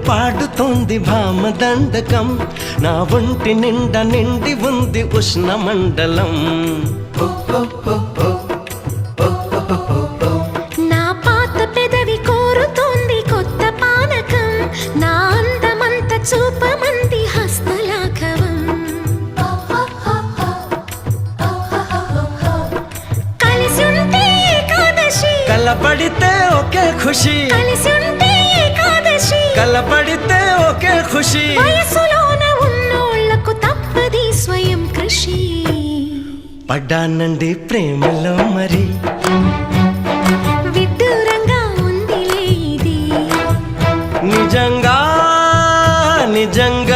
పాడుతోంది భామ దండకం నా ఒంటి నిండా నిండి ఉంది ఉష్ణ మండలం నా పాత పెదవి కోరుతోంది కొత్త పానకం నా అందమంత చూపమంది హస్తలాఘవం కలిసి ఉంటే ఏకాదశి కలబడితే ఒకే ఖుషి కలిసి ఉంటే ఏకాదశి కలబడితే ఒకే ఖుషి వయసులోన ఉన్నోళ్లకు తప్పది స్వయం కృషి పడ్డానండి ప్రేమలో మరి విడ్డూరంగా ఉందిలే ఇది నిజంగా నిజంగా